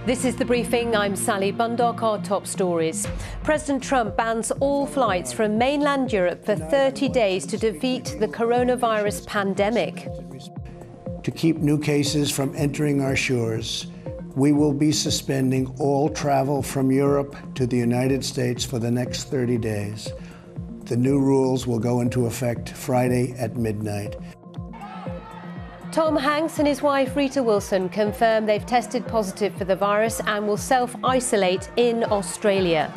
This is The Briefing. I'm Sally Bundock. Our top stories. President Trump bans all flights from mainland Europe for 30 days to defeat the coronavirus pandemic. To keep new cases from entering our shores, we will be suspending all travel from Europe to the United States for the next 30 days. The new rules will go into effect Friday at midnight. Tom Hanks and his wife Rita Wilson confirm they've tested positive for the virus and will self-isolate in Australia.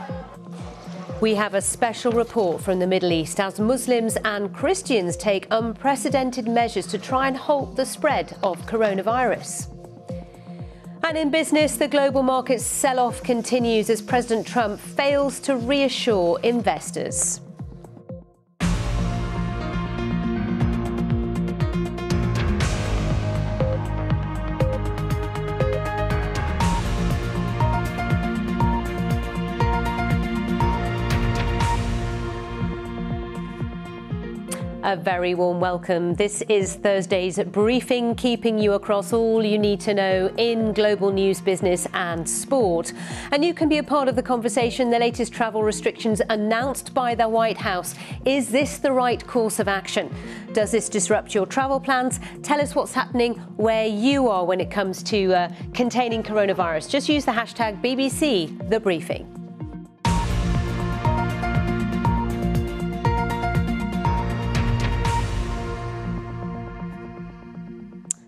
We have a special report from the Middle East as Muslims and Christians take unprecedented measures to try and halt the spread of coronavirus. And in business, the global markets sell-off continues as President Trump fails to reassure investors. A very warm welcome. This is Thursday's briefing, keeping you across all you need to know in global news, business and sport. And you can be a part of the conversation. The latest travel restrictions announced by the White House. Is this the right course of action? Does this disrupt your travel plans? Tell us what's happening where you are when it comes to containing coronavirus. Just use the hashtag BBC The Briefing.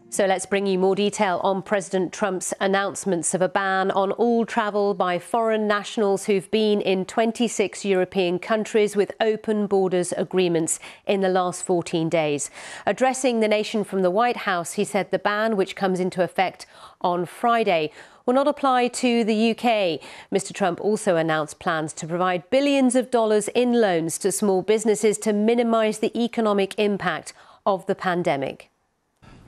So let's bring you more detail on President Trump's announcements of a ban on all travel by foreign nationals who've been in 26 European countries with open borders agreements in the last 14 days. Addressing the nation from the White House, he said the ban, which comes into effect on Friday, will not apply to the UK. Mr. Trump also announced plans to provide billions of dollars in loans to small businesses to minimise the economic impact of the pandemic.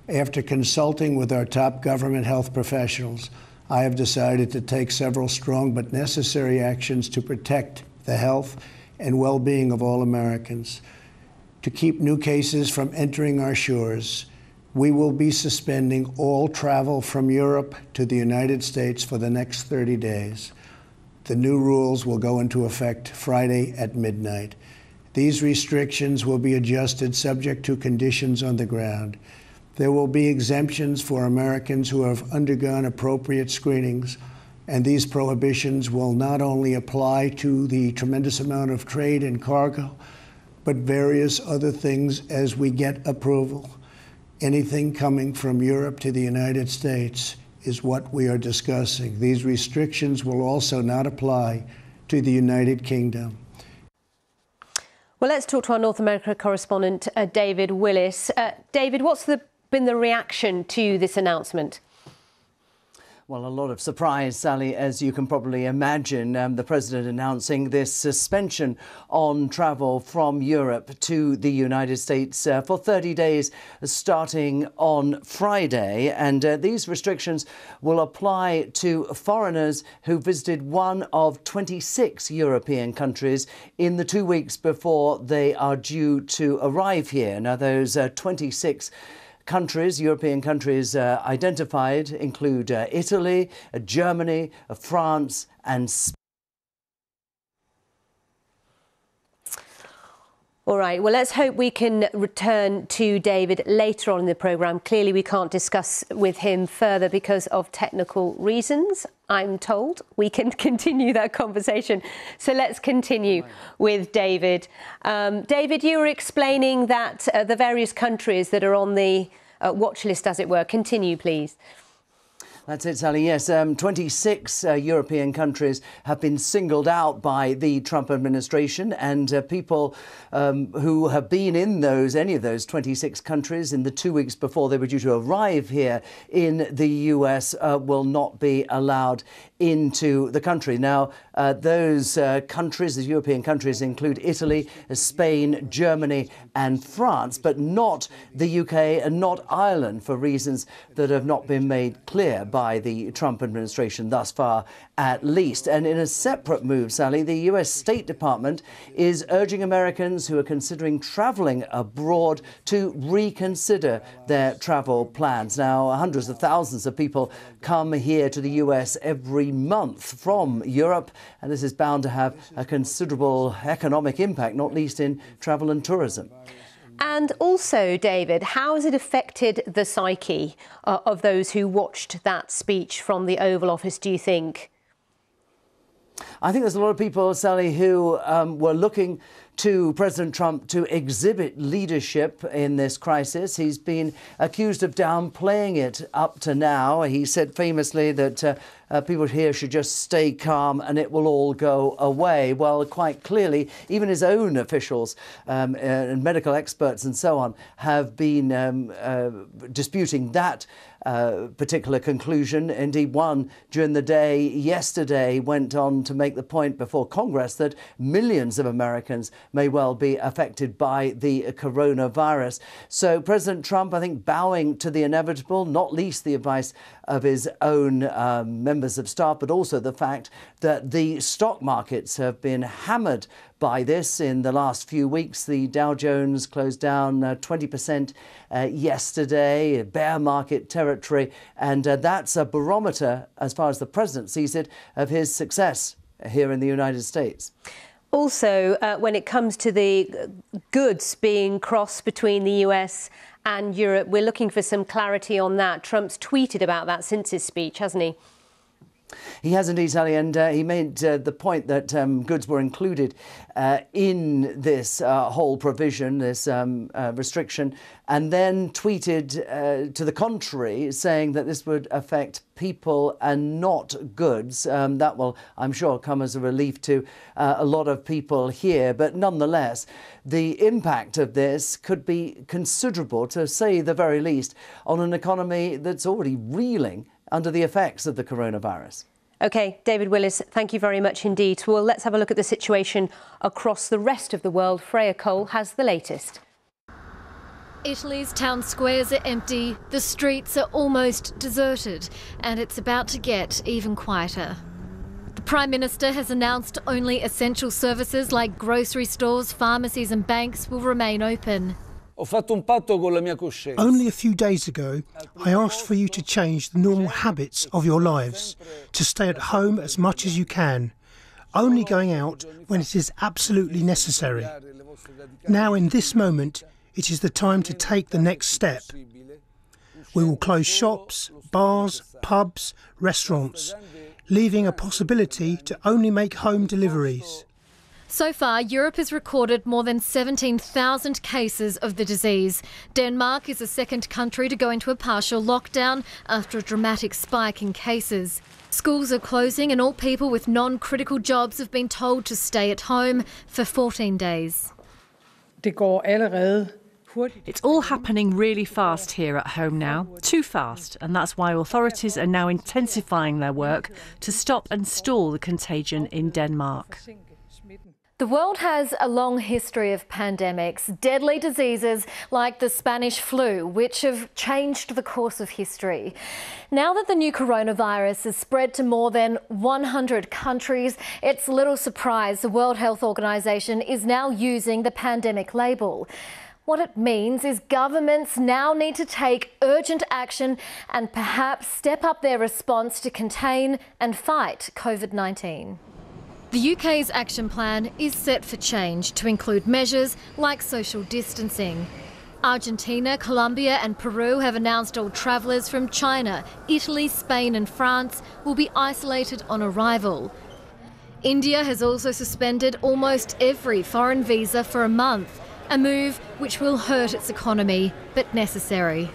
After consulting with our top government health professionals, I have decided to take several strong but necessary actions to protect the health and well-being of all Americans. To keep new cases from entering our shores, we will be suspending all travel from Europe to the United States for the next 30 days. The new rules will go into effect Friday at midnight. These restrictions will be adjusted subject to conditions on the ground. There will be exemptions for Americans who have undergone appropriate screenings, and these prohibitions will not only apply to the tremendous amount of trade and cargo, but various other things as we get approval. Anything coming from Europe to the United States is what we are discussing. These restrictions will also not apply to the United Kingdom. Well, let's talk to our North America correspondent, David Willis. David, what's been the reaction to this announcement? Well, a lot of surprise, Sally, as you can probably imagine. The president announcing this suspension on travel from Europe to the United States for 30 days starting on Friday. And these restrictions will apply to foreigners who visited one of 26 European countries in the 2 weeks before they are due to arrive here. Now, those 26 countries, European countries identified include Italy, Germany, France and Spain. All right, well, let's hope we can return to David later on in the programme. Clearly, we can't discuss with him further because of technical reasons, I'm told. We can continue that conversation. So let's continue with David. David, you were explaining that the various countries that are on the watch list, as it were. Continue, please. That's it, Sally. Yes, 26 European countries have been singled out by the Trump administration, and people who have been in any of those 26 countries in the 2 weeks before they were due to arrive here in the US will not be allowed into the country. Now, those countries, the European countries, include Italy, Spain, Germany and France, but not the UK and not Ireland for reasons that have not been made clear. by the Trump administration thus far, at least. And in a separate move, Sally, the US State Department is urging Americans who are considering travelling abroad to reconsider their travel plans. Now, hundreds of thousands of people come here to the US every month from Europe, and this is bound to have a considerable economic impact, not least in travel and tourism. And also, David, how has it affected the psyche of those who watched that speech from the Oval Office, do you think? I think there's a lot of people, Sally, who were looking to President Trump to exhibit leadership in this crisis. He's been accused of downplaying it up to now. He said famously that people here should just stay calm and it will all go away. Well, quite clearly, even his own officials and medical experts and so on have been disputing that particular conclusion. Indeed, one during the day yesterday went on to make the point before Congress that millions of Americans may well be affected by the coronavirus. So President Trump, I think, bowing to the inevitable, not least the advice of his own members of staff, but also the fact that the stock markets have been hammered by this in the last few weeks. The Dow Jones closed down 20% yesterday, bear market territory, and that's a barometer, as far as the president sees it, of his success here in the United States. Also, when it comes to the goods being crossed between the US and Europe, we're looking for some clarity on that. Trump's tweeted about that since his speech, hasn't he? He has indeed, Sally, and he made the point that goods were included in this whole provision, this restriction, and then tweeted to the contrary, saying that this would affect people and not goods. That will, I'm sure, come as a relief to a lot of people here. But nonetheless, the impact of this could be considerable, to say the very least, on an economy that's already reeling under the effects of the coronavirus. OK, David Willis, thank you very much indeed. Well, let's have a look at the situation across the rest of the world. Freya Cole has the latest. Italy's town squares are empty, the streets are almost deserted, and it's about to get even quieter. The Prime Minister has announced only essential services like grocery stores, pharmacies and banks will remain open. Only a few days ago, I asked for you to change the normal habits of your lives, to stay at home as much as you can, only going out when it is absolutely necessary. Now, in this moment, it is the time to take the next step. We will close shops, bars, pubs, restaurants, leaving a possibility to only make home deliveries. So far, Europe has recorded more than 17,000 cases of the disease. Denmark is the second country to go into a partial lockdown after a dramatic spike in cases. Schools are closing and all people with non-critical jobs have been told to stay at home for 14 days. It's all happening really fast here at home now, too fast, and that's why authorities are now intensifying their work to stop and stall the contagion in Denmark. The world has a long history of pandemics, deadly diseases like the Spanish flu, which have changed the course of history. Now that the new coronavirus has spread to more than 100 countries, it's little surprise the World Health Organization is now using the pandemic label. What it means is governments now need to take urgent action and perhaps step up their response to contain and fight COVID-19. The UK's action plan is set for change to include measures like social distancing. Argentina, Colombia and Peru have announced all travellers from China, Italy, Spain and France will be isolated on arrival. India has also suspended almost every foreign visa for a month, a move which will hurt its economy, but necessary.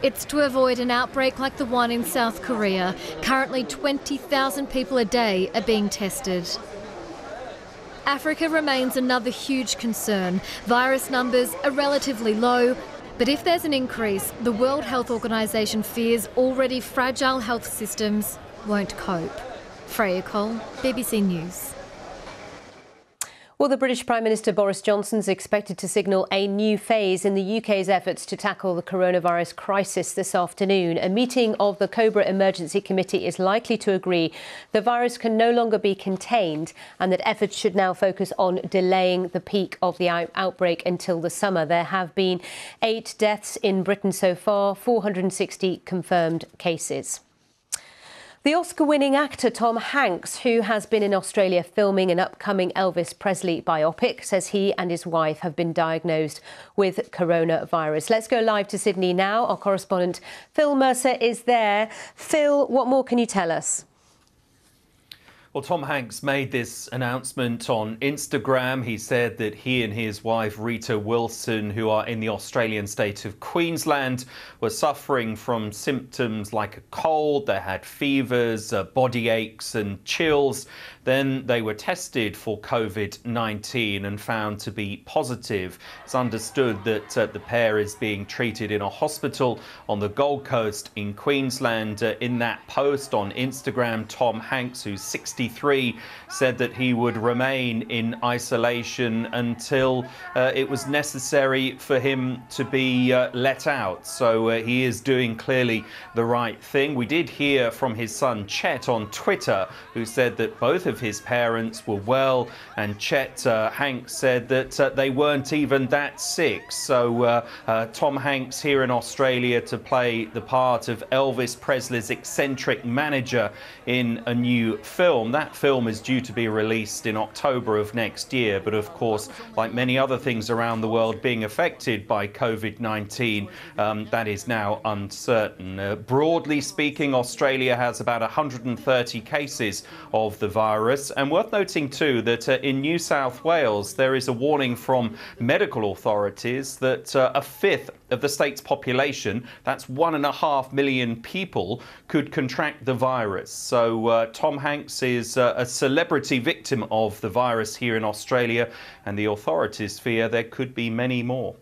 It's to avoid an outbreak like the one in South Korea. Currently 20,000 people a day are being tested. Africa remains another huge concern. Virus numbers are relatively low, but if there's an increase, the World Health Organization fears already fragile health systems won't cope. Freya Cole, BBC News. Well, the British Prime Minister Boris Johnson is expected to signal a new phase in the UK's efforts to tackle the coronavirus crisis this afternoon. A meeting of the Cobra Emergency Committee is likely to agree the virus can no longer be contained and that efforts should now focus on delaying the peak of the outbreak until the summer. There have been 8 deaths in Britain so far, 460 confirmed cases. The Oscar-winning actor Tom Hanks, who has been in Australia filming an upcoming Elvis Presley biopic, says he and his wife have been diagnosed with coronavirus. Let's go live to Sydney now. Our correspondent Phil Mercer is there. Phil, what more can you tell us? Well, Tom Hanks made this announcement on Instagram. He said that he and his wife, Rita Wilson, who are in the Australian state of Queensland, were suffering from symptoms like a cold. They had fevers, body aches and chills. Then they were tested for COVID-19 and found to be positive. It's understood that the pair is being treated in a hospital on the Gold Coast in Queensland. In that post on Instagram, Tom Hanks, who's 63, said that he would remain in isolation until it was necessary for him to be let out. So he is doing clearly the right thing. We did hear from his son Chet on Twitter, who said that both of his parents were well, and Chet Hanks said that they weren't even that sick. So Tom Hanks here in Australia to play the part of Elvis Presley's eccentric manager in a new film. That film is due to be released in October of next year, but of course, like many other things around the world being affected by COVID-19, that is now uncertain. Broadly speaking, Australia has about 130 cases of the virus. And worth noting too that in New South Wales there is a warning from medical authorities that a fifth of the state's population, that's 1.5 million people, could contract the virus. So Tom Hanks is a celebrity victim of the virus here in Australia, and the authorities fear there could be many more.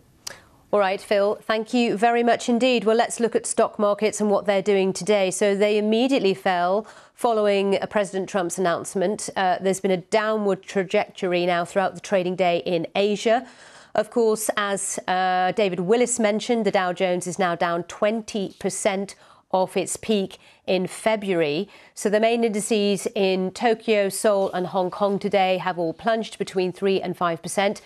All right, Phil, thank you very much indeed. Well, let's look at stock markets and what they're doing today. So they immediately fell following President Trump's announcement. There's been a downward trajectory now throughout the trading day in Asia. Of course, as David Willis mentioned, the Dow Jones is now down 20% off its peak in February. So the main indices in Tokyo, Seoul and Hong Kong today have all plunged between 3 and 5%.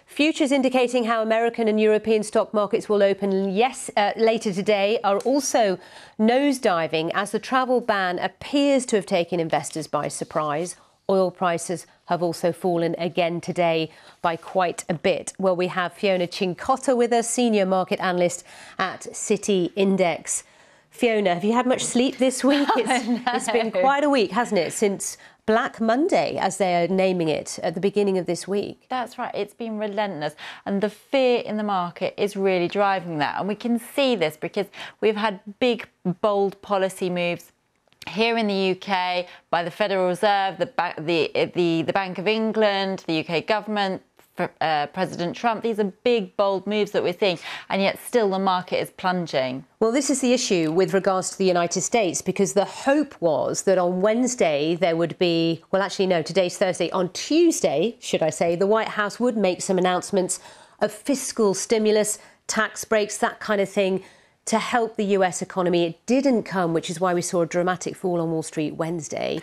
Futures indicating how American and European stock markets will open later today are also nosediving as the travel ban appears to have taken investors by surprise. Oil prices have also fallen again today by quite a bit. Well, we have Fiona Cincotta with us, senior market analyst at Citi Index. Fiona, have you had much sleep this week? It's been quite a week, hasn't it, since Black Monday, as they are naming it, at the beginning of this week. That's right. It's been relentless. And the fear in the market is really driving that. And we can see this because we've had big, bold policy moves here in the UK by the Federal Reserve, the Bank of England, the UK government, President Trump. These are big, bold moves that we're seeing, and yet still the market is plunging. Well, this is the issue with regards to the United States, because the hope was that on Wednesday there would be, well, actually, no, today's Thursday. On Tuesday, should I say, the White House would make some announcements of fiscal stimulus, tax breaks, that kind of thing, to help the US economy. It didn't come, which is why we saw a dramatic fall on Wall Street Wednesday.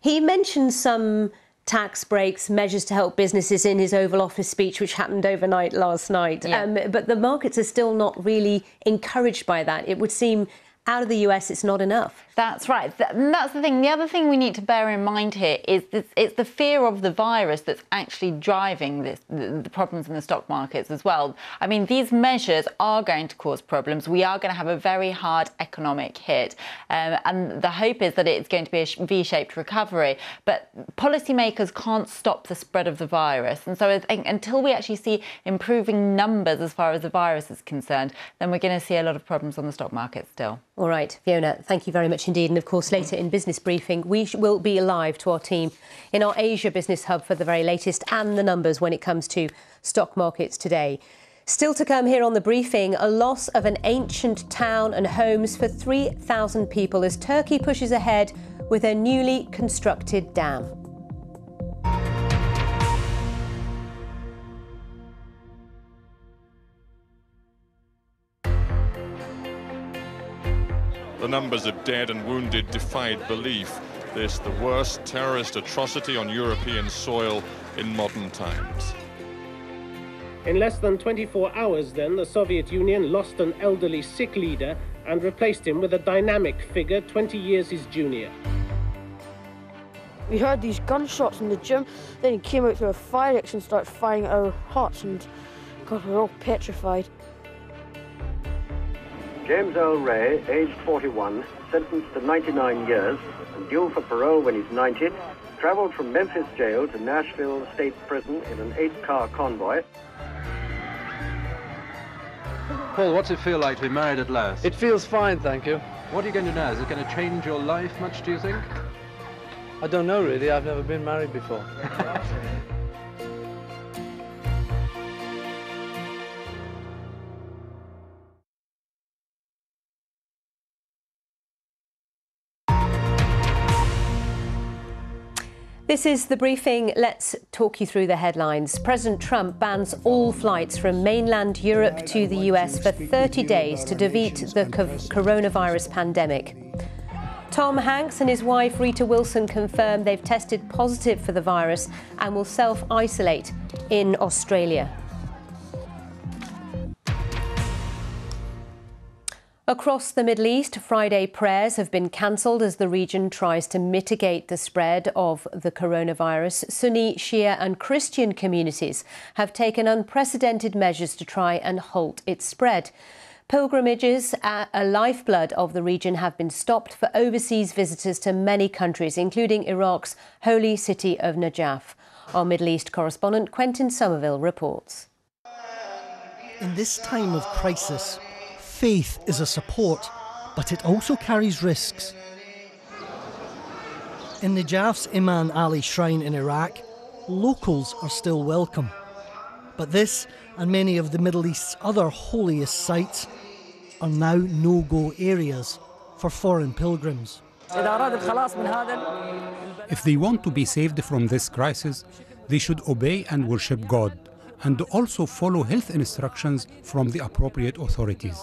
He mentioned some tax breaks, measures to help businesses in his Oval Office speech, which happened overnight last night. Yeah. But the markets are still not really encouraged by that. It would seem out of the US, it's not enough. That's right. And that's the thing. The other thing we need to bear in mind here is it's the fear of the virus that's actually driving the problems in the stock markets as well. I mean, these measures are going to cause problems. We are going to have a very hard economic hit. And the hope is that it's going to be a V-shaped recovery. But policymakers can't stop the spread of the virus. And so I think until we actually see improving numbers as far as the virus is concerned, then we're going to see a lot of problems on the stock market still. All right, Fiona, thank you very much indeed. And of course, later in Business Briefing, we will be live to our team in our Asia Business Hub for the very latest and the numbers when it comes to stock markets today. Still to come here on the briefing, a loss of an ancient town and homes for 3,000 people as Turkey pushes ahead with a newly constructed dam. numbers of dead and wounded defied belief. This, the worst terrorist atrocity on European soil in modern times. In less than 24 hours, then, the Soviet Union lost an elderly, sick leader and replaced him with a dynamic figure 20 years his junior. We heard these gunshots in the gym, then he came out through a fire exit and started firing at our huts, and God, we were all petrified. James Earl Ray, aged 41, sentenced to 99 years and due for parole when he's 90, travelled from Memphis jail to Nashville State Prison in an 8-car convoy. Paul, what's it feel like to be married at last? It feels fine, thank you. What are you going to do now? Is it going to change your life much, do you think? I don't know, really. I've never been married before. This is The Briefing. Let's talk you through the headlines. President Trump bans all flights from mainland Europe to the US for 30 days to defeat the coronavirus pandemic. Tom Hanks and his wife Rita Wilson confirmed they've tested positive for the virus and will self-isolate in Australia. Across the Middle East, Friday prayers have been cancelled as the region tries to mitigate the spread of the coronavirus. Sunni, Shia and Christian communities have taken unprecedented measures to try and halt its spread. Pilgrimages, a lifeblood of the region, have been stopped for overseas visitors to many countries, including Iraq's holy city of Najaf. Our Middle East correspondent Quentin Somerville reports. In this time of crisis, faith is a support, but it also carries risks. In Najaf's Imam Ali shrine in Iraq, locals are still welcome. But this, and many of the Middle East's other holiest sites, are now no-go areas for foreign pilgrims. If they want to be saved from this crisis, they should obey and worship God, and also follow health instructions from the appropriate authorities.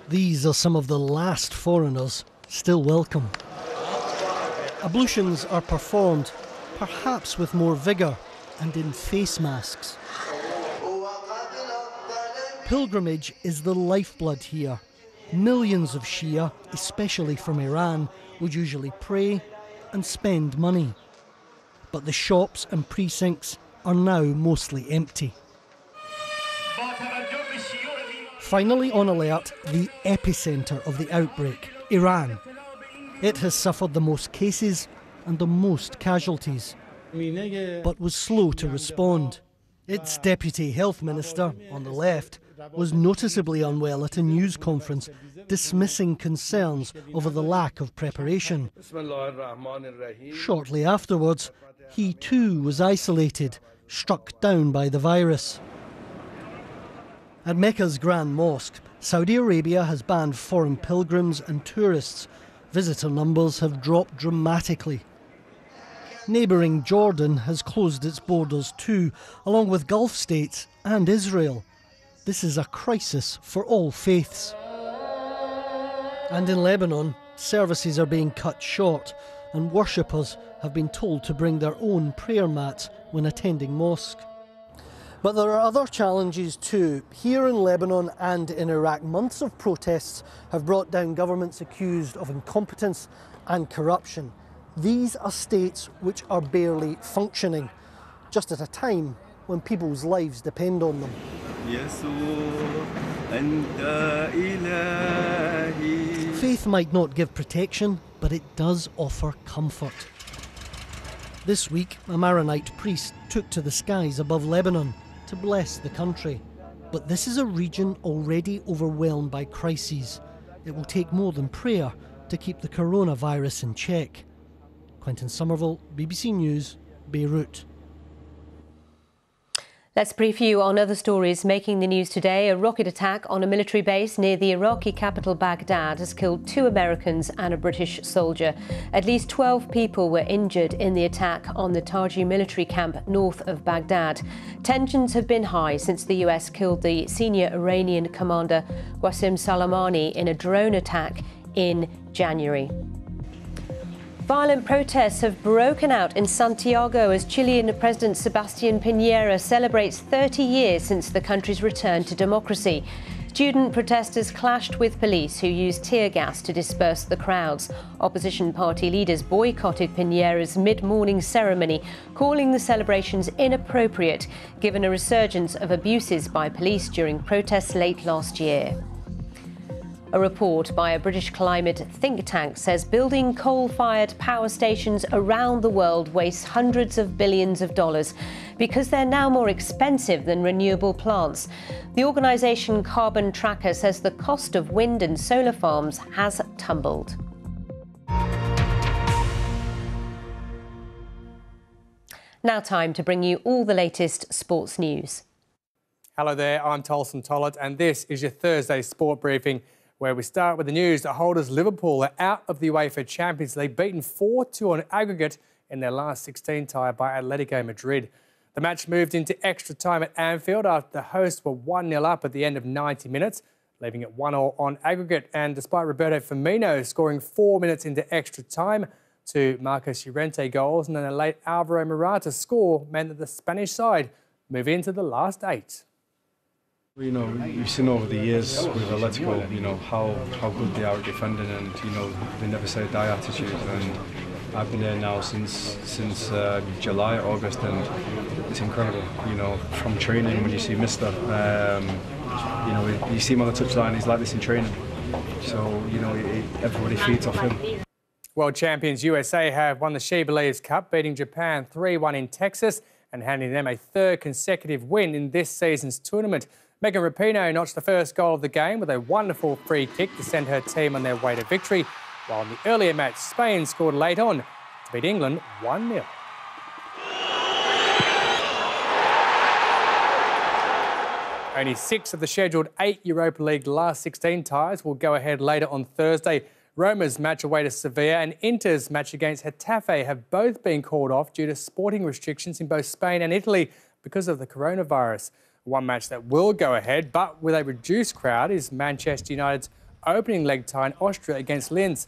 These are some of the last foreigners still welcome. Ablutions are performed, perhaps with more vigour and in face masks. Pilgrimage is the lifeblood here. Millions of Shia, especially from Iran, would usually pray and spend money. But the shops and precincts are now mostly empty. Finally on alert, the epicentre of the outbreak, Iran. It has suffered the most cases and the most casualties, but was slow to respond. Its Deputy Health Minister, on the left, was noticeably unwell at a news conference, dismissing concerns over the lack of preparation. Shortly afterwards, he too was isolated, struck down by the virus. At Mecca's Grand Mosque, Saudi Arabia has banned foreign pilgrims and tourists. Visitor numbers have dropped dramatically. Neighbouring Jordan has closed its borders too, along with Gulf states and Israel. This is a crisis for all faiths. And in Lebanon, services are being cut short, and worshippers have been told to bring their own prayer mats when attending mosque. But there are other challenges too. Here in Lebanon and in Iraq, months of protests have brought down governments accused of incompetence and corruption. These are states which are barely functioning, just at a time when people's lives depend on them. Faith might not give protection, but it does offer comfort. This week, a Maronite priest took to the skies above Lebanon to bless the country. But this is a region already overwhelmed by crises. It will take more than prayer to keep the coronavirus in check. Quentin Somerville, BBC News, Beirut. Let's brief you on other stories making the news today. A rocket attack on a military base near the Iraqi capital Baghdad has killed 2 Americans and a British soldier. At least 12 people were injured in the attack on the Taji military camp north of Baghdad. Tensions have been high since the US killed the senior Iranian commander Qasem Soleimani in a drone attack in January. Violent protests have broken out in Santiago as Chilean President Sebastián Piñera celebrates 30 years since the country's return to democracy. Student protesters clashed with police who used tear gas to disperse the crowds. Opposition party leaders boycotted Piñera's mid-morning ceremony, calling the celebrations inappropriate, given a resurgence of abuses by police during protests late last year. A report by a British climate think tank says building coal-fired power stations around the world wastes hundreds of billions of dollars because they're now more expensive than renewable plants. The organisation Carbon Tracker says the cost of wind and solar farms has tumbled. Now time to bring you all the latest sports news. Hello there, I'm Tolson Tollett and this is your Thursday sport briefing, where we start with the news that holders Liverpool are out of the UEFA Champions League, beaten 4-2 on aggregate in their last 16 tie by Atletico Madrid. The match moved into extra time at Anfield after the hosts were 1-0 up at the end of 90 minutes, leaving it 1-1 on aggregate. And despite Roberto Firmino scoring 4 minutes into extra time, 2 Marcos Llorente goals and then a late Alvaro Morata score meant that the Spanish side move into the last 8. You know, we've seen over the years with Atletico, you know, how good they are at defending, and you know, they never say die attitude. And I've been there now since July, August, and it's incredible. You know, from training when you see Mister, you know, you see him on the touchline, he's like this in training. So you know, everybody feeds off him. World champions USA have won the She Believes Cup, beating Japan 3-1 in Texas and handing them a 3rd consecutive win in this season's tournament. Megan Rapinoe notched the first goal of the game with a wonderful free kick to send her team on their way to victory, while in the earlier match, Spain scored late on to beat England 1-0. Only 6 of the scheduled 8 Europa League last 16 ties will go ahead later on Thursday. Roma's match away to Sevilla and Inter's match against Getafe have both been called off due to sporting restrictions in both Spain and Italy because of the coronavirus. One match that will go ahead, but with a reduced crowd, is Manchester United's opening leg tie in Austria against Linz.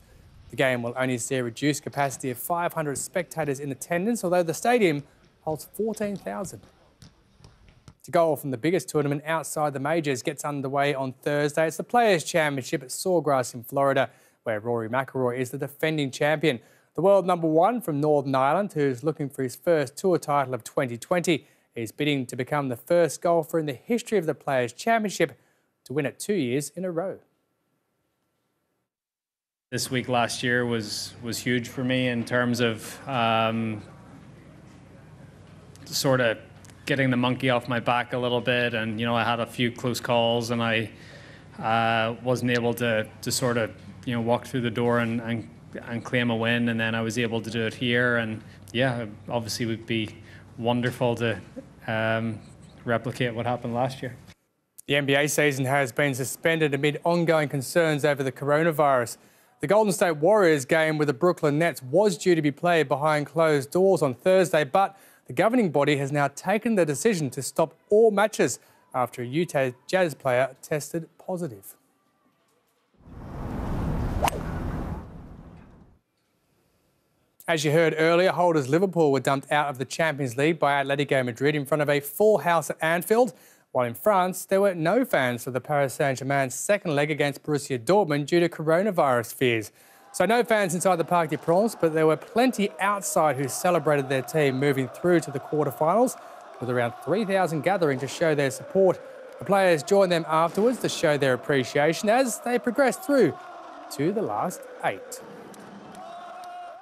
The game will only see a reduced capacity of 500 spectators in attendance, although the stadium holds 14,000. To goal from the biggest tournament outside the majors gets underway on Thursday. It's the Players' Championship at Sawgrass in Florida, where Rory McIlroy is the defending champion. The world #1 from Northern Ireland, who's looking for his first tour title of 2020, is bidding to become the first golfer in the history of the Players' Championship to win it 2 years in a row. This week last year was huge for me in terms of sort of getting the monkey off my back a little bit, and you know, I had a few close calls and I wasn't able to sort of, you know, walk through the door and claim a win, and then I was able to do it here. And yeah, obviously it would be wonderful to replicate what happened last year. The NBA season has been suspended amid ongoing concerns over the coronavirus. The Golden State Warriors game with the Brooklyn Nets was due to be played behind closed doors on Thursday, but the governing body has now taken the decision to stop all matches after a Utah Jazz player tested positive. As you heard earlier, holders Liverpool were dumped out of the Champions League by Atletico Madrid in front of a full house at Anfield, while in France there were no fans for the Paris Saint-Germain's second leg against Borussia Dortmund due to coronavirus fears. So no fans inside the Parc des Princes, but there were plenty outside who celebrated their team moving through to the quarterfinals, with around 3,000 gathering to show their support. The players joined them afterwards to show their appreciation as they progressed through to the last 8.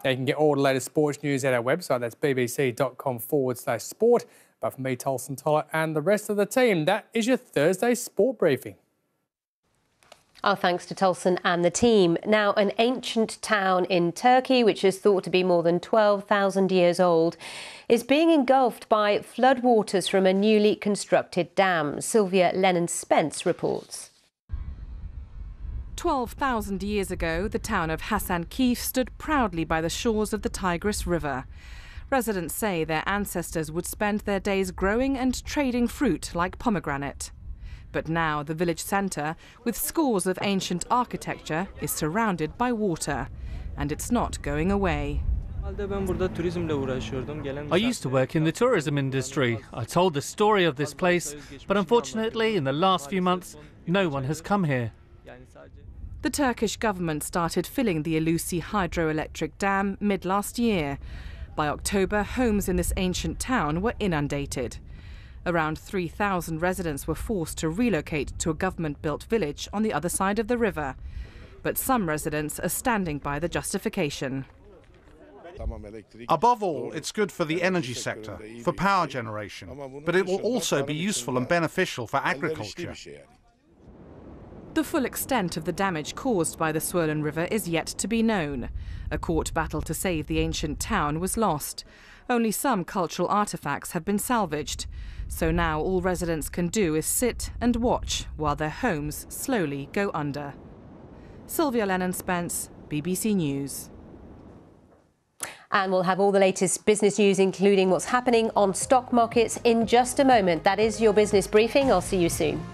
Now you can get all the latest sports news at our website, that's bbc.com/sport. But for me, Tolson Tollett, and the rest of the team, that is your Thursday sport briefing. Our thanks to Tolson and the team. Now, an ancient town in Turkey, which is thought to be more than 12,000 years old, is being engulfed by floodwaters from a newly constructed dam. Sylvia Lennon-Spence reports. 12,000 years ago, the town of Hasankeyf stood proudly by the shores of the Tigris River. Residents say their ancestors would spend their days growing and trading fruit like pomegranate. But now the village centre, with scores of ancient architecture, is surrounded by water, and it's not going away. I used to work in the tourism industry. I told the story of this place, but unfortunately in the last few months no one has come here. The Turkish government started filling the Alusi hydroelectric dam mid-last year. By October, homes in this ancient town were inundated. Around 3,000 residents were forced to relocate to a government-built village on the other side of the river. But some residents are standing by the justification. Above all, it's good for the energy sector, for power generation, but it will also be useful and beneficial for agriculture. The full extent of the damage caused by the swollen river is yet to be known. A court battle to save the ancient town was lost. Only some cultural artefacts have been salvaged. So now all residents can do is sit and watch while their homes slowly go under. Sylvia Lennon-Spence, BBC News. And we'll have all the latest business news, including what's happening on stock markets, in just a moment. That is your business briefing. I'll see you soon.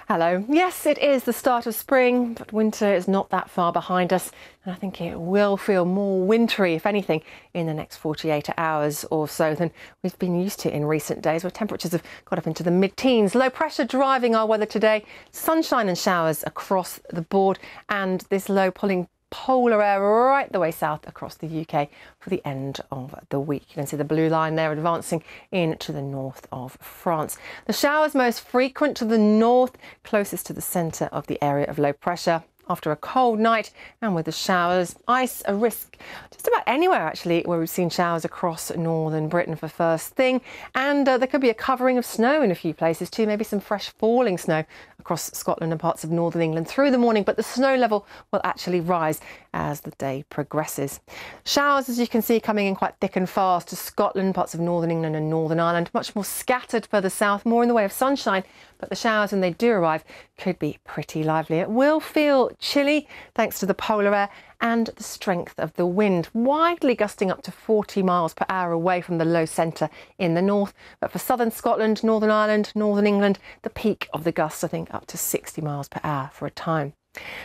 Hello. Yes, it is the start of spring, but winter is not that far behind us, and I think it will feel more wintry, if anything, in the next 48 hours or so than we've been used to in recent days, where temperatures have got up into the mid-teens. Low pressure driving our weather today, sunshine and showers across the board, and this low pulling polar air right the way south across the UK for the end of the week. You can see the blue line there advancing into the north of France. The showers most frequent to the north, closest to the centre of the area of low pressure. After a cold night and with the showers, ice a risk just about anywhere actually where we've seen showers across northern Britain for first thing, and there could be a covering of snow in a few places too, maybe some fresh falling snow across Scotland and parts of northern England through the morning, but the snow level will actually rise as the day progresses. Showers, as you can see, coming in quite thick and fast to Scotland, parts of northern England and Northern Ireland, much more scattered further south, more in the way of sunshine, but the showers, when they do arrive, could be pretty lively. It will feel chilly thanks to the polar air and the strength of the wind, widely gusting up to 40 miles per hour away from the low centre in the north. But for southern Scotland, Northern Ireland, Northern England, the peak of the gusts, I think, up to 60 miles per hour for a time.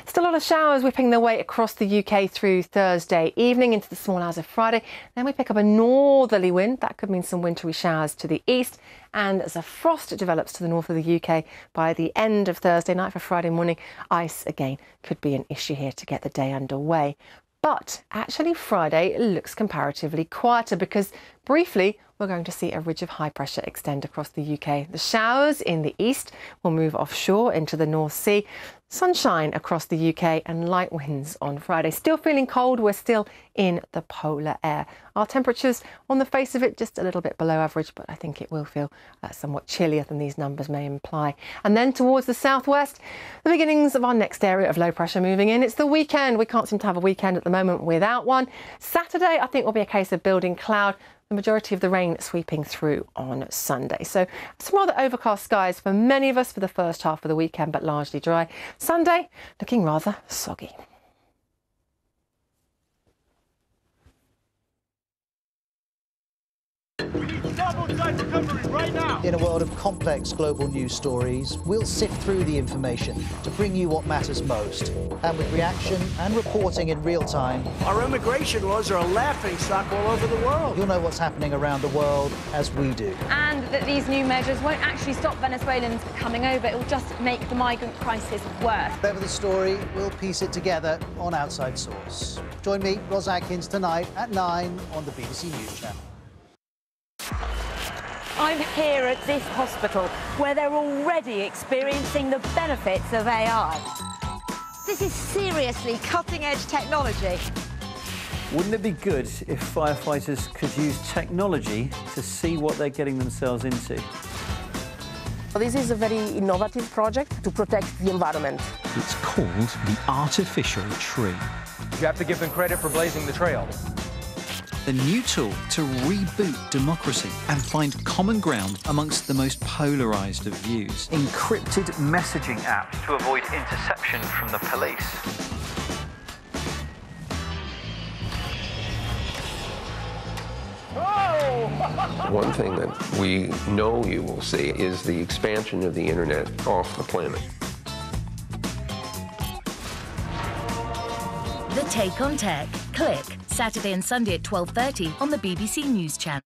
Still a lot of showers whipping their way across the UK through Thursday evening into the small hours of Friday. Then we pick up a northerly wind. That could mean some wintry showers to the east. And as a frost develops to the north of the UK by the end of Thursday night for Friday morning, ice again could be an issue here to get the day underway. But actually Friday looks comparatively quieter because briefly we're going to see a ridge of high pressure extend across the UK. The showers in the east will move offshore into the North Sea. Sunshine across the UK and light winds on Friday. Still feeling cold, we're still in the polar air. Our temperatures on the face of it just a little bit below average, but I think it will feel somewhat chillier than these numbers may imply. And then towards the southwest, the beginnings of our next area of low pressure moving in. It's the weekend. We can't seem to have a weekend at the moment without one. Saturday, I think, will be a case of building cloud. The majority of the rain sweeping through on Sunday. So some rather overcast skies for many of us for the first half of the weekend, but largely dry. Sunday looking rather soggy. In a world of complex global news stories, we'll sift through the information to bring you what matters most. And with reaction and reporting in real time, our immigration laws are a laughingstock all over the world. You'll know what's happening around the world as we do. And that these new measures won't actually stop Venezuelans coming over, it will just make the migrant crisis worse. Whatever the story, we'll piece it together on Outside Source. Join me, Ros Atkins, tonight at 9 on the BBC News Channel. I'm here at this hospital where they're already experiencing the benefits of AI. This is seriously cutting-edge technology. Wouldn't it be good if firefighters could use technology to see what they're getting themselves into? This is a very innovative project to protect the environment. It's called the artificial tree. You have to give them credit for blazing the trail. The new tool to reboot democracy and find common ground amongst the most polarised of views. Encrypted messaging apps to avoid interception from the police. One thing that we know you will see is the expansion of the internet off the planet. The Take on Tech. Click. Saturday and Sunday at 12:30 on the BBC News Channel.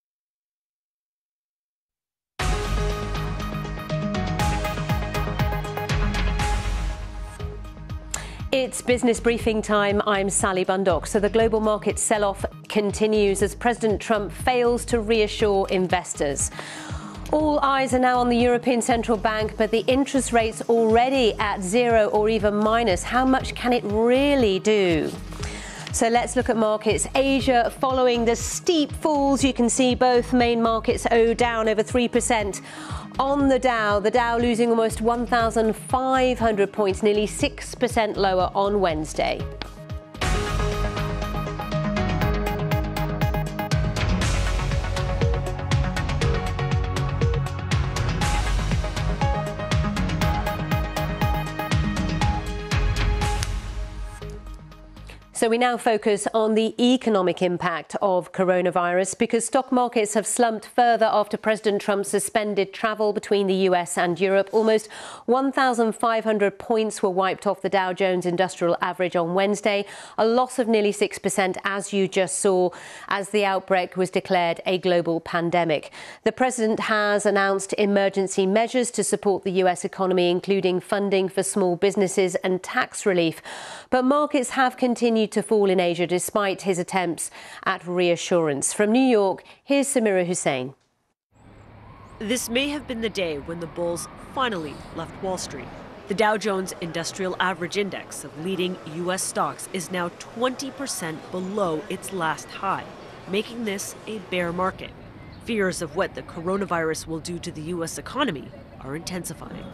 It's business briefing time. I'm Sally Bundock. So the global market sell-off continues as President Trump fails to reassure investors. All eyes are now on the European Central Bank, but the interest rate's already at zero or even minus. How much can it really do? So let's look at markets. Asia following the steep falls. You can see both main markets down over 3%. On the Dow losing almost 1,500 points, nearly 6% lower on Wednesday. So we now focus on the economic impact of coronavirus because stock markets have slumped further after President Trump suspended travel between the US and Europe. Almost 1,500 points were wiped off the Dow Jones Industrial Average on Wednesday, a loss of nearly 6%, as you just saw, as the outbreak was declared a global pandemic. The president has announced emergency measures to support the US economy, including funding for small businesses and tax relief. But markets have continued to fall in Asia despite his attempts at reassurance. From New York, here's Samira Hussain. This may have been the day when the bulls finally left Wall Street. The Dow Jones Industrial Average Index of leading U.S. stocks is now 20% below its last high, making this a bear market. Fears of what the coronavirus will do to the U.S. economy are intensifying.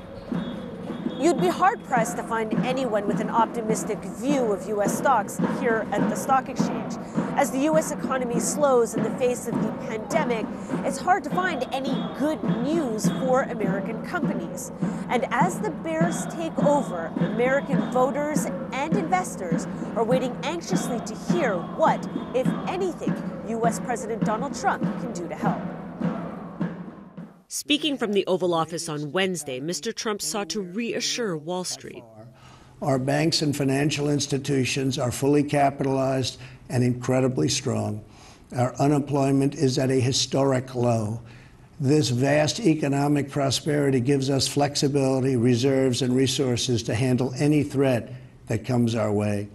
You'd be hard-pressed to find anyone with an optimistic view of U.S. stocks here at the stock exchange. As the U.S. economy slows in the face of the pandemic, it's hard to find any good news for American companies. And as the bears take over, American voters and investors are waiting anxiously to hear what, if anything, U.S. President Donald Trump can do to help. Speaking from the Oval Office on Wednesday, Mr. Trump sought to reassure Wall Street. Our banks and financial institutions are fully capitalized and incredibly strong. Our unemployment is at a historic low. This vast economic prosperity gives us flexibility, reserves, and resources to handle any threat that comes our way.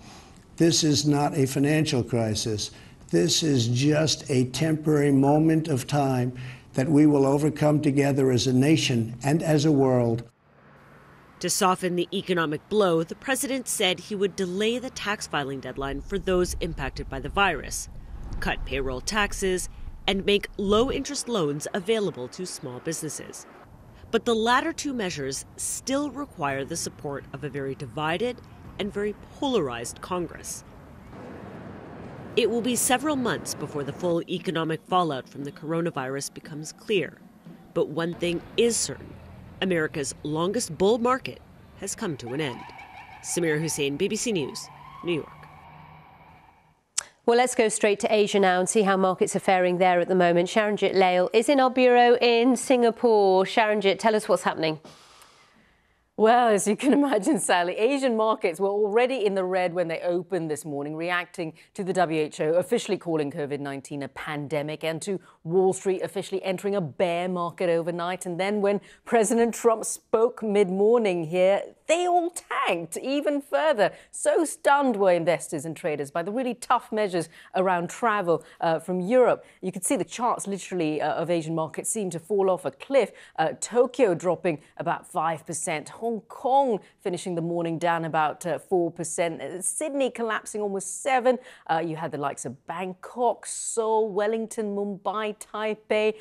This is not a financial crisis. This is just a temporary moment of time that we will overcome together as a nation and as a world. To soften the economic blow, the president said he would delay the tax filing deadline for those impacted by the virus, cut payroll taxes, and make low-interest loans available to small businesses. But the latter two measures still require the support of a very divided and very polarized Congress. It will be several months before the full economic fallout from the coronavirus becomes clear. But one thing is certain. America's longest bull market has come to an end. Samira Hussain, BBC News, New York. Well, let's go straight to Asia now and see how markets are faring there at the moment. Sharanjit Lail is in our bureau in Singapore. Sharanjit, tell us what's happening. Well, as you can imagine, Sally, Asian markets were already in the red when they opened this morning, reacting to the WHO officially calling COVID-19 a pandemic and to Wall Street officially entering a bear market overnight. And then when President Trump spoke mid-morning here, they all tanked even further. So stunned were investors and traders by the really tough measures around travel from Europe. You could see the charts literally of Asian markets seem to fall off a cliff. Tokyo dropping about 5%. Hong Kong finishing the morning down about 4%. Sydney collapsing almost 7%. You had the likes of Bangkok, Seoul, Wellington, Mumbai, Taipei,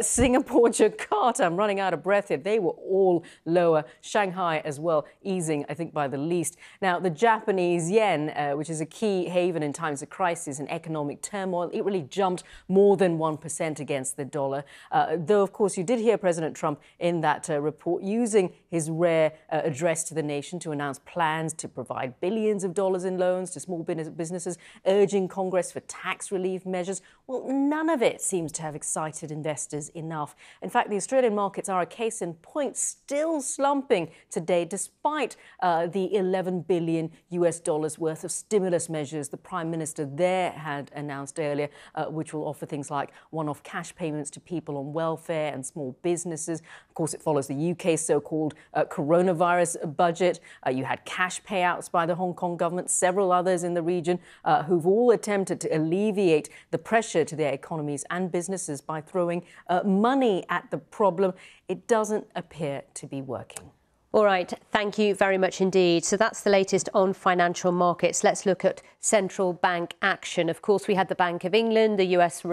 Singapore, Jakarta. I'm running out of breath here. They were all lower. Shanghai as well, easing, I think, by the least. Now, the Japanese yen, which is a key haven in times of crisis and economic turmoil, it really jumped more than 1% against the dollar. Though, of course, you did hear President Trump in that report using his rare address to the nation to announce plans to provide billions of dollars in loans to small businesses, urging Congress for tax relief measures. Well, none of it seems to have excited investors enough. In fact, the Australian markets are a case in point, still slumping today, despite the $11 billion worth of stimulus measures the Prime Minister there had announced earlier, which will offer things like one-off cash payments to people on welfare and small businesses. Of course, it follows the UK's so-called coronavirus budget. You had cash payouts by the Hong Kong government, several others in the region who've all attempted to alleviate the pressure to their economies and businesses by throwing money at the problem. It doesn't appear to be working. All right, thank you very much indeed. So that's the latest on financial markets. Let's look at central bank action. Of course, we had the Bank of England, the US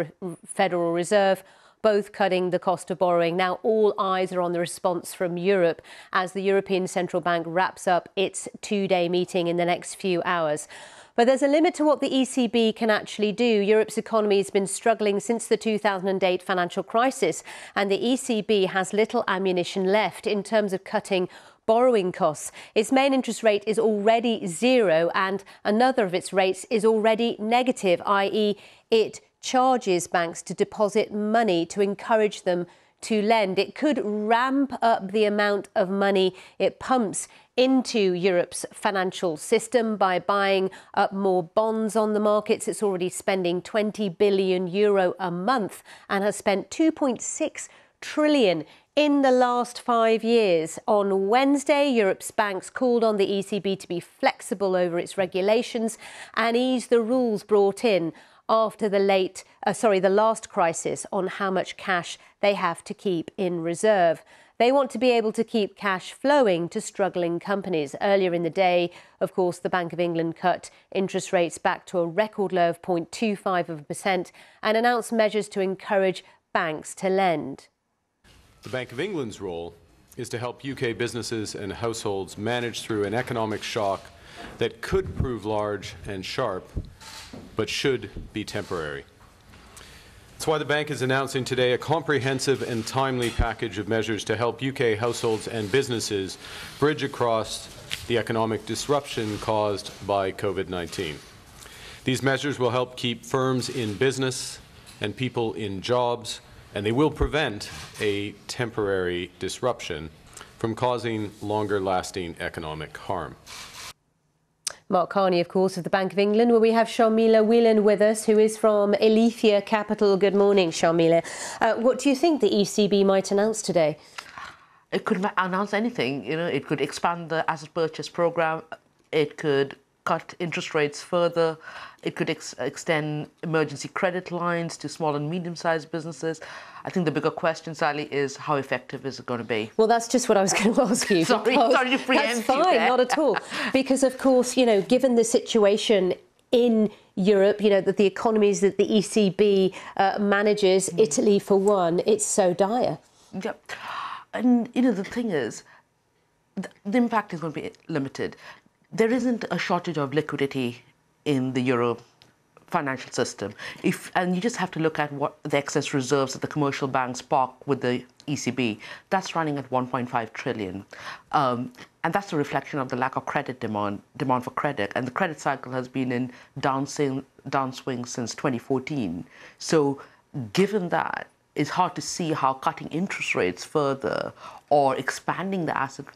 Federal Reserve, both cutting the cost of borrowing. Now all eyes are on the response from Europe as the European Central Bank wraps up its two-day meeting in the next few hours. But there's a limit to what the ECB can actually do. Europe's economy has been struggling since the 2008 financial crisis, and the ECB has little ammunition left in terms of cutting borrowing costs. Its main interest rate is already zero, and another of its rates is already negative, i.e. it charges banks to deposit money to encourage them to lend. It could ramp up the amount of money it pumps into Europe's financial system by buying up more bonds on the markets. It's already spending €20 billion a month and has spent €2.6 trillion in the last 5 years. On Wednesday, Europe's banks called on the ECB to be flexible over its regulations and ease the rules brought in after the last crisis on how much cash they have to keep in reserve. They want to be able to keep cash flowing to struggling companies. Earlier in the day, of course, the Bank of England cut interest rates back to a record low of 0.25% and announced measures to encourage banks to lend. The Bank of England's role is to help UK businesses and households manage through an economic shock that could prove large and sharp, but should be temporary. That's why the bank is announcing today a comprehensive and timely package of measures to help UK households and businesses bridge across the economic disruption caused by COVID-19. These measures will help keep firms in business and people in jobs, and they will prevent a temporary disruption from causing longer-lasting economic harm. Mark Carney, of course, of the Bank of England, where we have Sharmila Whelan with us, who is from Alethea Capital. Good morning, Sharmila. What do you think the ECB might announce today? It could announce anything. You know, it could expand the asset purchase program. It could cut interest rates further. It could extend emergency credit lines to small and medium-sized businesses. I think the bigger question, Sally, is how effective is it going to be? Well, that's just what I was going to ask you. sorry to preempt That's fine, not at all. Because, of course, you know, given the situation in Europe, you know, that the economies that the ECB manages, Italy for one, it's so dire. Yeah. And, you know, the thing is, the impact is going to be limited. There isn't a shortage of liquidity in the euro financial system. And you just have to look at what the excess reserves that the commercial banks park with the ECB. That's running at 1.5 trillion. And that's a reflection of the lack of credit demand for credit. And the credit cycle has been in downswing since 2014. So given that, it's hard to see how cutting interest rates further or expanding the asset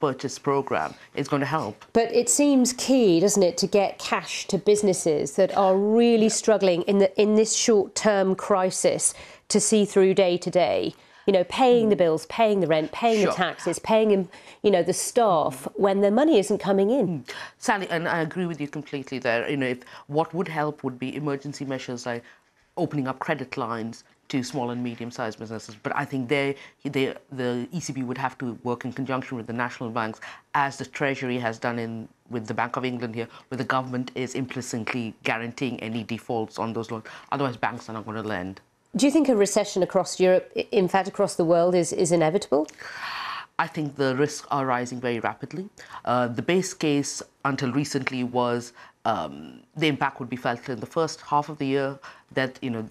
purchase program is going to help. But it seems key, doesn't it, to get cash to businesses that are really struggling in this short-term crisis to see through day to day? You know, paying the bills, paying the rent, paying the taxes, paying, you know, the staff when the money isn't coming in. Sally, and I agree with you completely there. You know, what would help would be emergency measures like opening up credit lines to small and medium-sized businesses. But I think the ECB would have to work in conjunction with the national banks, as the Treasury has done with the Bank of England here, where the government is implicitly guaranteeing any defaults on those loans. Otherwise, banks are not going to lend. Do you think a recession across Europe, in fact across the world, is inevitable? I think the risks are rising very rapidly. The base case until recently was the impact would be felt in the first half of the year, that, you know,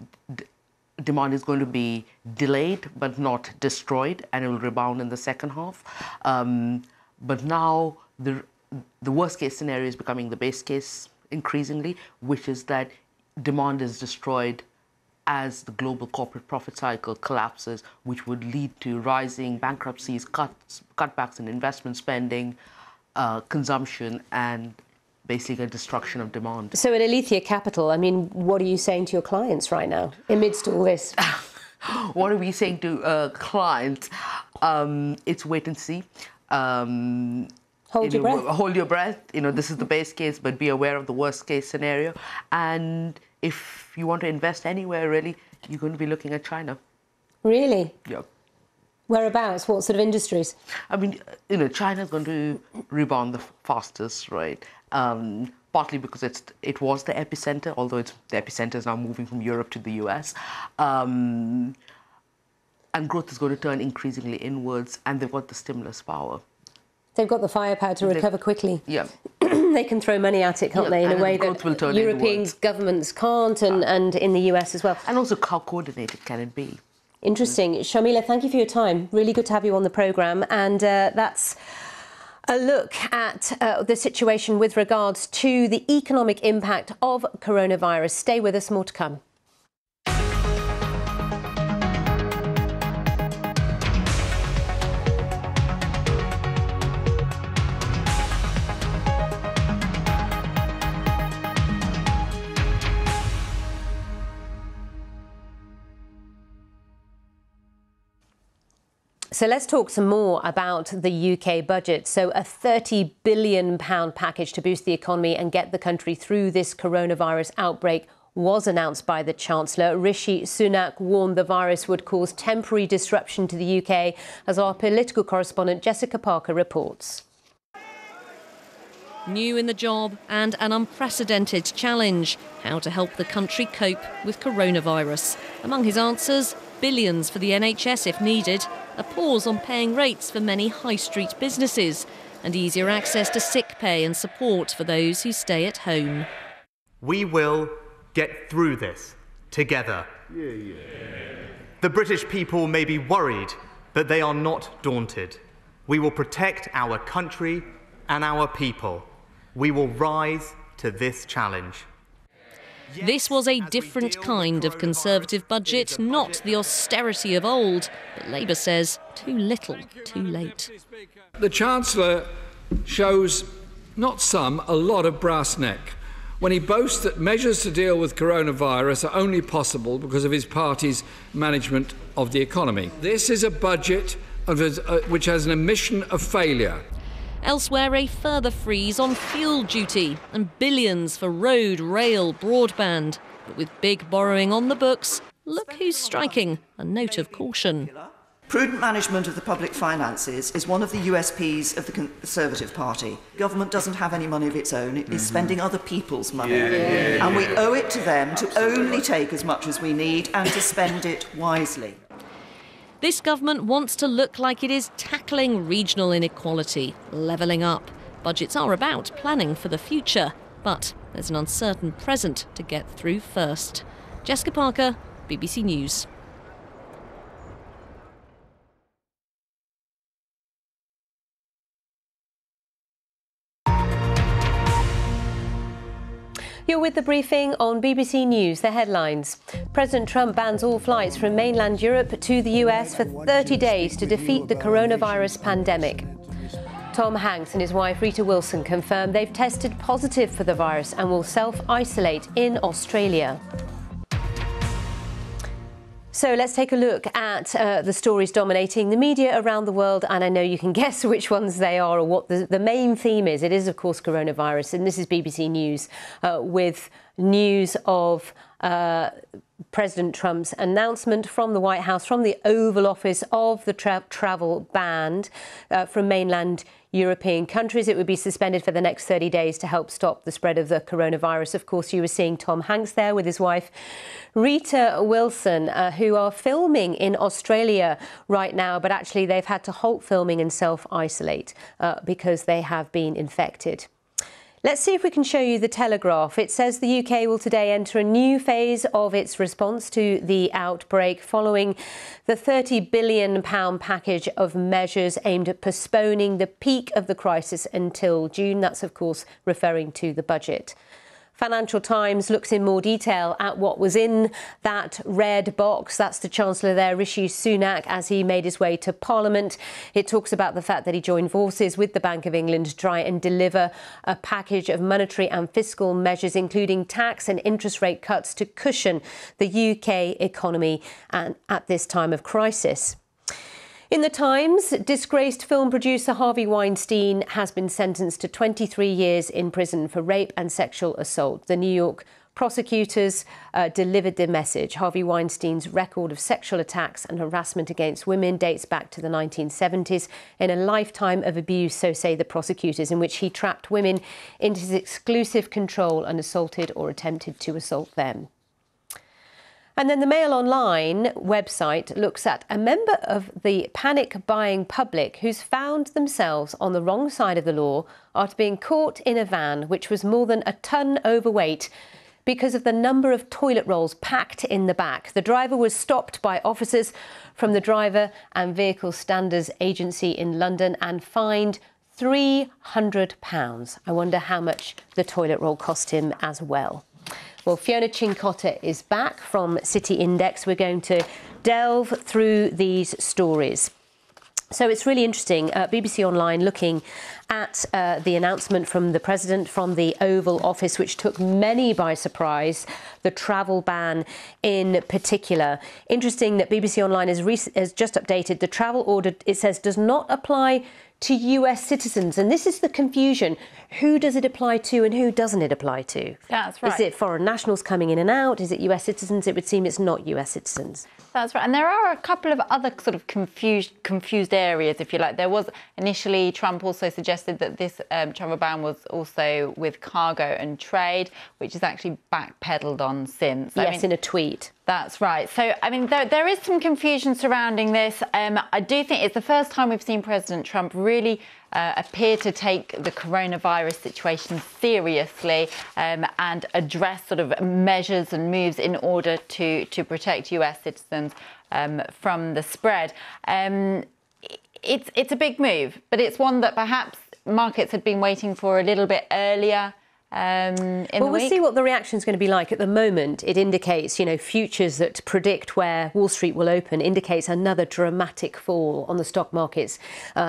demand is going to be delayed but not destroyed, and it will rebound in the second half. But now the worst case scenario is becoming the base case increasingly, which is that demand is destroyed as the global corporate profit cycle collapses, which would lead to rising bankruptcies, cutbacks in investment spending, consumption, and basically a destruction of demand. So at Alethea Capital, I mean, what are you saying to your clients right now amidst all this? What are we saying to clients? It's wait and see. Hold your breath. Hold your breath. You know, this is the base case, but be aware of the worst case scenario. And if you want to invest anywhere, really, you're going to be looking at China. Really? Yeah. Whereabouts? What sort of industries? I mean, you know, China's going to rebound the fastest, right? Partly because it was the epicenter, although the epicenter is now moving from Europe to the US. And growth is going to turn increasingly inwards, and they've got the stimulus power. They've got the firepower to recover quickly. Yeah. They can throw money at it, can't they, in a way that European governments can't, and in the US as well. And also, how coordinated can it be? Interesting. Sharmila, thank you for your time. Really good to have you on the programme. And that's a look at the situation with regards to the economic impact of coronavirus. Stay with us, more to come. So let's talk some more about the UK budget. So a £30 billion package to boost the economy and get the country through this coronavirus outbreak was announced by the Chancellor. Rishi Sunak warned the virus would cause temporary disruption to the UK, as our political correspondent Jessica Parker reports. New in the job and an unprecedented challenge: how to help the country cope with coronavirus. Among his answers, billions for the NHS if needed, a pause on paying rates for many high street businesses, and easier access to sick pay and support for those who stay at home. We will get through this together. The British people may be worried, but they are not daunted. We will protect our country and our people. We will rise to this challenge. This was a different kind of Conservative budget, not the austerity of old. But Labour says too little, too late. The Chancellor shows not some, a lot of brass neck when he boasts that measures to deal with coronavirus are only possible because of his party's management of the economy. This is a budget which has an admission of failure. Elsewhere, a further freeze on fuel duty and billions for road, rail, broadband. But with big borrowing on the books, look who's striking a note of caution. Prudent management of the public finances is one of the USPs of the Conservative Party. Government doesn't have any money of its own, it is spending other people's money. And we owe it to them to only take as much as we need and to spend it wisely. This government wants to look like it is tackling regional inequality, levelling up. Budgets are about planning for the future, but there's an uncertain present to get through first. Jessica Parker, BBC News. You're with the briefing on BBC News. The headlines. President Trump bans all flights from mainland Europe to the US for 30 days to defeat the coronavirus pandemic. Tom Hanks and his wife Rita Wilson confirmed they've tested positive for the virus and will self-isolate in Australia. So let's take a look at the stories dominating the media around the world, and I know you can guess which ones they are or what the main theme is. It is, of course, coronavirus, and this is BBC News with news of President Trump's announcement from the White House, from the Oval Office, of the travel ban from mainland European countries. It would be suspended for the next 30 days to help stop the spread of the coronavirus. Of course, you were seeing Tom Hanks there with his wife, Rita Wilson, who are filming in Australia right now, but actually they've had to halt filming and self-isolate because they have been infected. Let's see if we can show you the Telegraph. It says the UK will today enter a new phase of its response to the outbreak following the £30 billion package of measures aimed at postponing the peak of the crisis until June. That's, of course, referring to the budget. Financial Times looks in more detail at what was in that red box. That's the Chancellor there, Rishi Sunak, as he made his way to Parliament. It talks about the fact that he joined forces with the Bank of England to try and deliver a package of monetary and fiscal measures, including tax and interest rate cuts to cushion the UK economy and at this time of crisis. In the Times, disgraced film producer Harvey Weinstein has been sentenced to 23 years in prison for rape and sexual assault. The New York prosecutors delivered the message. Harvey Weinstein's record of sexual attacks and harassment against women dates back to the 1970s, in a lifetime of abuse, so say the prosecutors, in which he trapped women into his exclusive control and assaulted or attempted to assault them. And then the Mail Online website looks at a member of the panic-buying public who's found themselves on the wrong side of the law after being caught in a van which was more than a ton overweight because of the number of toilet rolls packed in the back. The driver was stopped by officers from the Driver and Vehicle Standards Agency in London and fined £300. I wonder how much the toilet roll cost him as well. Well, Fiona Cincotta is back from City Index. We're going to delve through these stories. So it's really interesting. BBC Online looking at the announcement from the President from the Oval Office, which took many by surprise, the travel ban in particular. Interesting that BBC Online has just updated the travel order. It says does not apply to US citizens. And this is the confusion. Who does it apply to and who doesn't it apply to? That's right. Is it foreign nationals coming in and out? Is it US citizens? It would seem it's not US citizens. That's right. And there are a couple of other sort of confused areas, if you like. There was initially, Trump also suggested that this travel ban was also with cargo and trade, which is actually backpedaled on since. Yes, in a tweet. That's right. So, I mean, there is some confusion surrounding this. I do think it's the first time we've seen President Trump really appear to take the coronavirus situation seriously and address sort of measures and moves in order to protect US citizens from the spread. It's a big move, but it's one that perhaps markets had been waiting for a little bit earlier. We'll see what the reaction is going to be like. At the moment, it indicates, futures that predict where Wall Street will open indicates another dramatic fall on the stock markets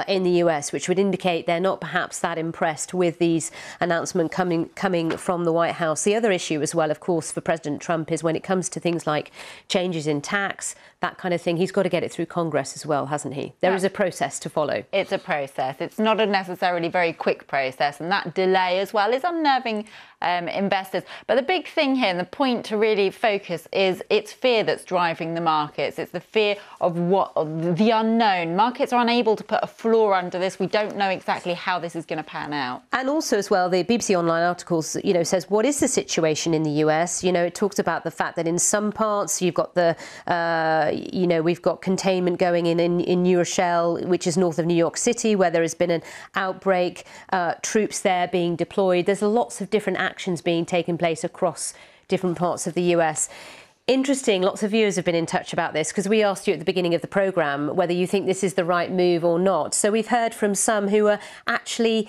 in the US, which would indicate they're not perhaps that impressed with these announcements coming from the White House. The other issue as well, of course, for President Trump is when it comes to things like changes in tax, that kind of thing, he's got to get it through Congress as well, hasn't he? There is a process to follow. It's a process. It's not a necessarily very quick process, and that delay as well is unnerving investors. But the big thing here, and the point to really focus, is it's fear that's driving the markets. It's the fear of the unknown. Markets are unable to put a floor under this. We don't know exactly how this is going to pan out. And also as well, the BBC Online articles, says what is the situation in the US? It talks about the fact that in some parts you've got the, we've got containment going in New Rochelle, which is north of New York City, where there has been an outbreak, troops there being deployed. There's lots of different actions being taken place across different parts of the US. Interesting, lots of viewers have been in touch about this because we asked you at the beginning of the programme whether you think this is the right move or not. So we've heard from some who are actually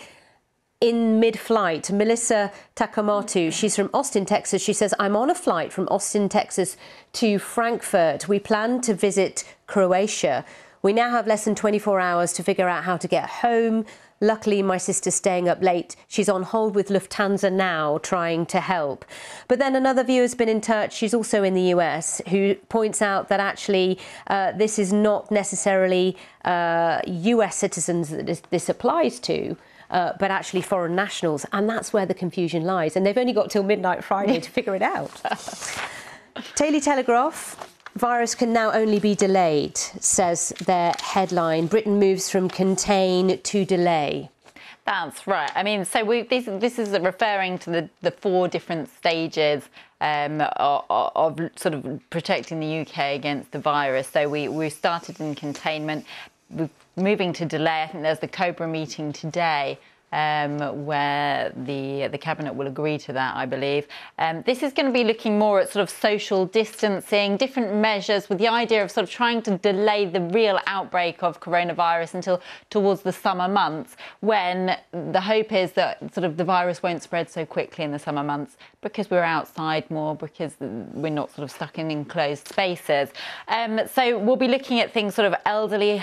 in mid-flight. Melissa Takamatu, she's from Austin, Texas. She says, I'm on a flight from Austin, Texas to Frankfurt. We plan to visit Croatia. We now have less than 24 hours to figure out how to get home. Luckily, my sister's staying up late. She's on hold with Lufthansa now, trying to help. But then another viewer's been in touch. She's also in the US, who points out that actually this is not necessarily US citizens that this applies to, but actually foreign nationals. And that's where the confusion lies. And they've only got till midnight Friday to figure it out. Daily Telegraph. Virus can now only be delayed, says their headline. Britain moves from contain to delay. That's right. I mean, so this is referring to the 4 different stages of sort of protecting the UK against the virus. So we started in containment, we're moving to delay. I think there's the Cobra meeting today, where the Cabinet will agree to that, I believe. This is going to be looking more at sort of social distancing, different measures, with the idea of sort of trying to delay the real outbreak of coronavirus until towards the summer months, when the hope is that sort of the virus won't spread so quickly in the summer months because we're outside more, because we're not sort of stuck in enclosed spaces. So we'll be looking at things sort of elderly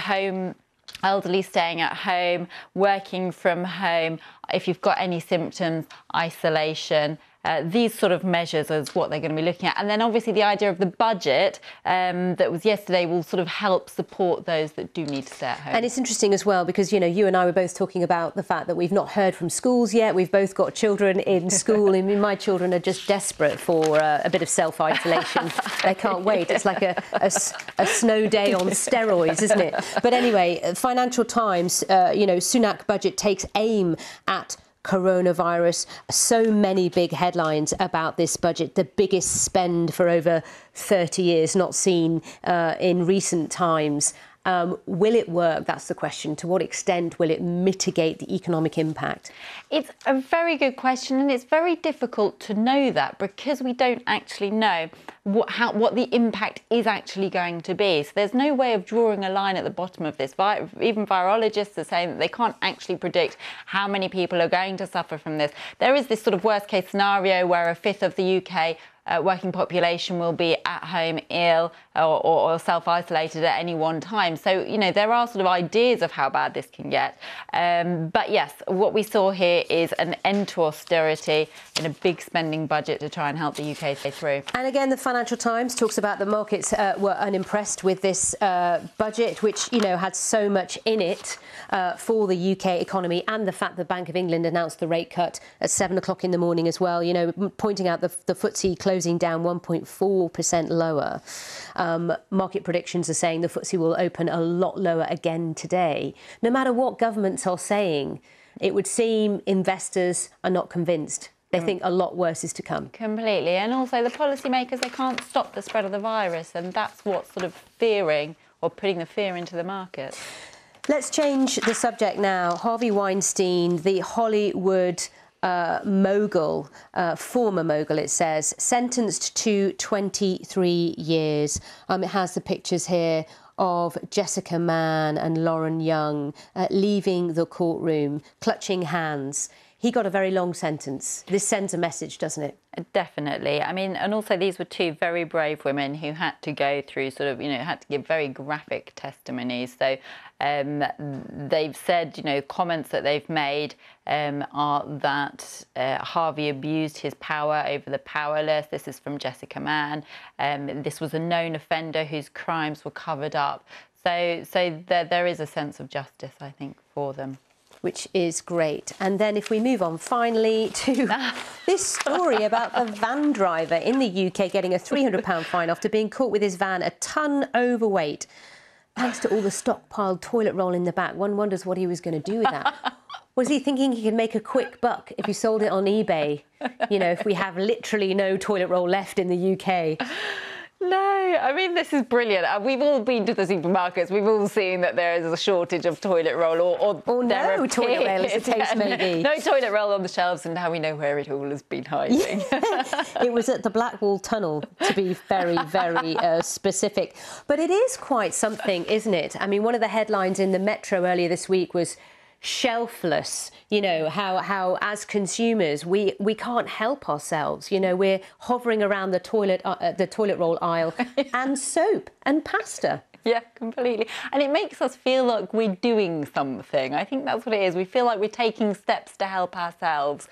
staying at home, working from home, if you've got any symptoms, isolation. These sort of measures is what they're going to be looking at. And then obviously the idea of the budget that was yesterday will sort of help support those that do need to stay at home. And it's interesting as well because, you know, you and I were both talking about the fact that we've not heard from schools yet. We've both got children in school. I mean, my children are just desperate for a bit of self-isolation. They can't wait. It's like a snow day on steroids, isn't it? But anyway, Financial Times, you know, Sunak budget takes aim at coronavirus. So many big headlines about this budget, the biggest spend for over 30 years, not seen in recent times. Will it work? That's the question. To what extent will it mitigate the economic impact? It's a very good question, and it's very difficult to know that because we don't actually know what the impact is actually going to be. So there's no way of drawing a line at the bottom of this. Even virologists are saying that they can't actually predict how many people are going to suffer from this. There is this sort of worst case scenario where 1/5 of the UK working population will be at home ill or self-isolated at any one time. So, you know, there are sort of ideas of how bad this can get. But yes, what we saw here is an end to austerity in a big spending budget to try and help the UK stay through. And again, the Financial Times talks about the markets were unimpressed with this budget, which, you know, had so much in it for the UK economy, and the fact the Bank of England announced the rate cut at 7 o'clock in the morning as well, you know, pointing out the FTSE closing down 1.4% lower. Market predictions are saying the FTSE will open a lot lower again today. No matter what governments are saying, it would seem investors are not convinced. They think a lot worse is to come. Completely. And also the policymakers, they can't stop the spread of the virus, and that's what's sort of fearing or putting the fear into the market. Let's change the subject now. Harvey Weinstein, the Hollywood mogul, former mogul, it says, sentenced to 23 years. It has the pictures here of Jessica Mann and Lauren Young leaving the courtroom, clutching hands. He got a very long sentence. This sends a message, doesn't it? Definitely. I mean, and also these were 2 very brave women who had to go through sort of, you know, had to give very graphic testimonies. So they've said, you know, comments that they've made are that Harvey abused his power over the powerless. This is from Jessica Mann. This was a known offender whose crimes were covered up. So there is a sense of justice, I think, for them. Which is great. And then if we move on finally to this story about the van driver in the UK getting a £300 fine after being caught with his van a tonne overweight. Thanks to all the stockpiled toilet roll in the back, one wonders what he was going to do with that. Was he thinking he could make a quick buck if he sold it on eBay? You know, if we have literally no toilet roll left in the UK. No, I mean, this is brilliant. We've all been to the supermarkets. We've all seen that there is a shortage of toilet roll or no toilet roll, as the case may be. No toilet roll on the shelves, and now we know where it all has been hiding. It was at the Blackwall Tunnel, to be very, very specific. But it is quite something, isn't it? I mean, one of the headlines in the Metro earlier this week was shelfless, you know, how as consumers we can't help ourselves, you know, we're hovering around the toilet roll aisle and soap and pasta. Yeah, completely. And it makes us feel like we're doing something. I think that's what it is. We feel like we're taking steps to help ourselves,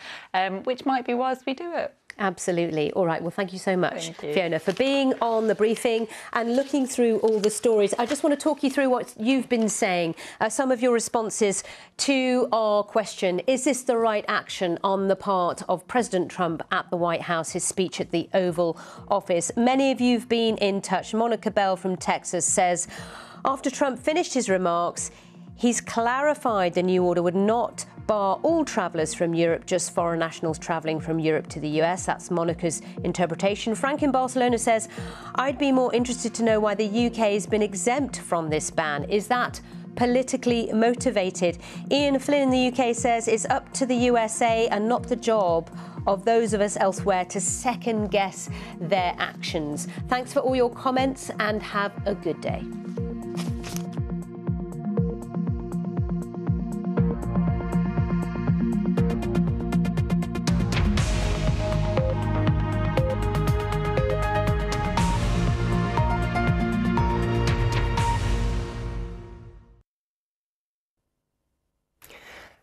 which might be why we do it. Absolutely. All right. Well, thank you so much, Fiona, for being on the briefing and looking through all the stories. I just want to talk you through what you've been saying, some of your responses to our question. Is this the right action on the part of President Trump at the White House, his speech at the Oval Office? Many of you have been in touch. Monica Bell from Texas says, after Trump finished his remarks, he's clarified the new order would not bar all travellers from Europe, just foreign nationals travelling from Europe to the US. That's Monica's interpretation. Frank in Barcelona says, I'd be more interested to know why the UK has been exempt from this ban. Is that politically motivated? Ian Flynn in the UK says it's up to the USA and not the job of those of us elsewhere to second guess their actions. Thanks for all your comments and have a good day.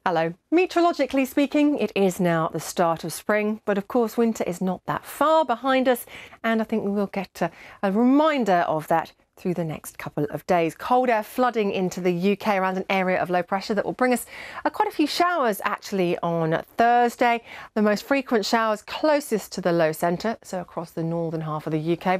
Hello. Meteorologically speaking, it is now the start of spring, but of course winter is not that far behind us, and I think we will get a reminder of that through the next couple of days. Cold air flooding into the UK around an area of low pressure that will bring us quite a few showers actually on Thursday. The most frequent showers closest to the low centre, so across the northern half of the UK, but